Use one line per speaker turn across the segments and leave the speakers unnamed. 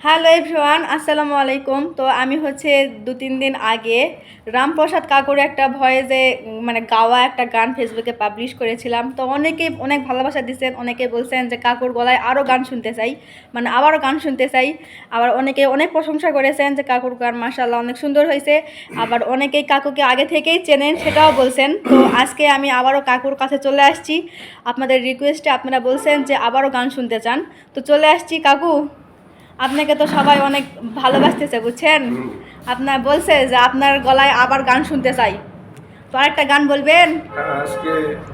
Hello everyone, আসসালামু আলাইকুম। তো আমি হচ্ছে 2-3 দিন আগে রামপ্রসাদ কাকুর একটা ভয়েসে মানে গাওয়া একটা গান ফেসবুকে পাবলিশ করেছিলাম। তো অনেকেই অনেক ভালোবাসা দিচ্ছেন, অনেকে বলছেন যে কাকুর গলায় আরও গান শুনতে চাই, মানে আবারও গান শুনতে চাই। আবার অনেকে অনেক প্রশংসা করেছেন যে কাকুর গান মাশাআল্লাহ অনেক সুন্দর হয়েছে। আবার অনেকেই কাকুকে আগে থেকেই চেনেন, সেটাও বলছেন। তো আজকে আমি আবারও কাকুর কাছে চলে আসছি। আপনাদের রিকোয়েস্টে আপনারা বলছেন যে আবারও গান শুনতে চান, তো চলে আসছি। কাকু, আপনাকে তো সবাই অনেক ভালোবাসতেছে, বুঝছেন। আপনার বলছে যে আপনার গলায় আবার গান শুনতে চাই, তো আরেকটা গান বলবেন?
আজকে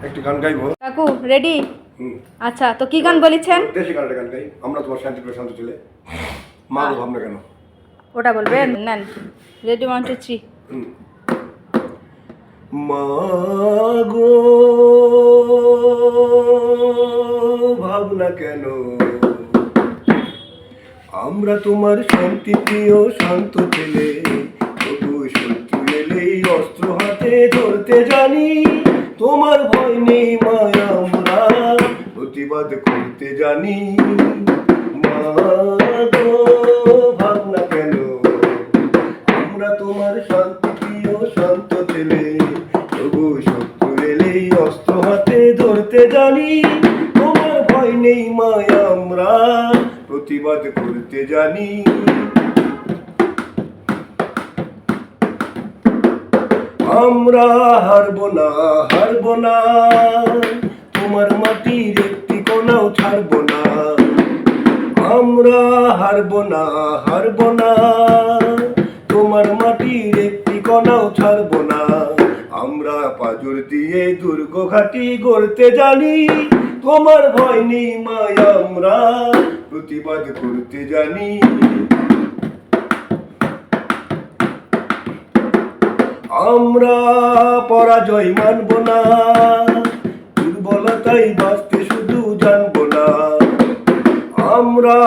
একটি গান গাইবো।
কাকু রেডি? আচ্ছা, তো কি গান বলেছেন?
দেশি গানটা গান গাই, আমরা তোমার শান্তি করে শান্ত ছেলে, মা গো ভাবনা কেন,
ওটা বলবেন? নেন, রেডি, 1 2 3।
মা গো ভাবনা কেন, আমরা তোমার শান্তি প্রিয় শান্ত ছেলে, তবু শত্রু এলেই অস্ত্র হাতে ধরতে জানি, তোমার ভয় নেই মায়া, আমরা প্রতিবাদ করতে জানি। মা গো ভাবনা কেন, আমরা তোমার শান্তি প্রিয় শান্ত ছেলে, তবু শত্রু এলেই অস্ত্র হাতে ধরতে জানি, তোমার ভয় নেই মায়া, আমরা প্রতিবাদ করতে জানি। আমরা হারবো না, হারবো না, তোমার মাটির একটি কোনাও ছাড়বো না। আমরা হারবো না, হারবো না, তোমার মাটির একটি কণাও ছাড়বো না। আমরা পাজর দিয়ে দুর্গ ঘাটি গড়তে জানি, তোমার ভয় নেই মায়া, আমরা প্রতিবাদ করতে জানি। আমরা পরাজয় মানব না, দুর্বলতাই বাঁচতে শুধু জানবো না। আমরা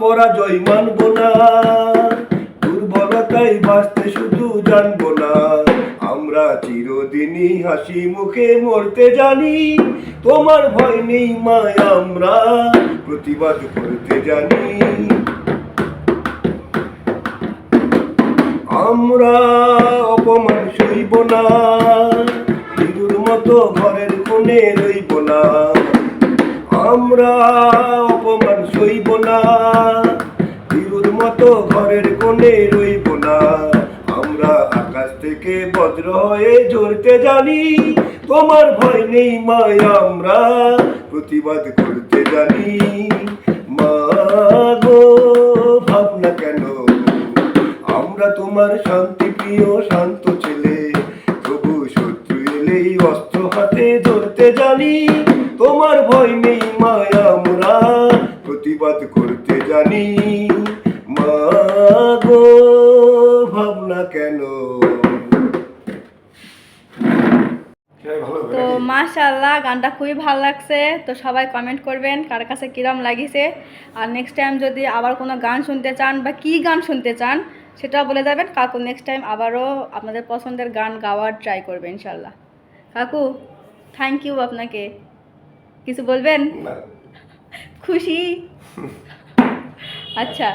পরাজয় মানব না, দুর্বলতাই বাঁচতে শুধু জানবো না। আমরা চিরদিনই হাসি মুখে মরতে জানি, তোমার ভয় নেই মায়া, আমরা প্রতিবাদ করতে জানি। আমরা অপমান সইব না, হিরুর মতো ঘরের কোণে রইব না। আমরা অপমান সইব না, হিরুর মতো ঘরের কোণে রইব না। আমরা আকাশ থেকে বজ্র হয়ে ঝরতে জানি, তোমার ভয় নেই মায়া, আমরা প্রতিবাদ করতে জানি। মা গো ভাবনা কেন, আমরা তোমার শান্তি প্রিয় শান্ত ছেলে, তবু শত্রু এলেই অস্ত্র হাতে ধরতে জানি, তোমার ভয় নেই মায়া, আমরা প্রতিবাদ করতে জানি। মা গো ভাবনা কেন।
তো মাশাআল্লাহ, গানটা খুবই ভালো লাগছে। তো সবাই কমেন্ট করবেন কার কাছে কিরম লাগিছে। আর নেক্সট টাইম যদি আবার কোনো গান শুনতে চান বা কি গান শুনতে চান সেটাও বলে যাবেন। কাকু নেক্সট টাইম আবারও আপনাদের পছন্দের গান গাওয়ার ট্রাই করবে ইনশাল্লাহ। কাকু থ্যাংক ইউ। আপনাকে কিছু বলবেন? খুশি? আচ্ছা।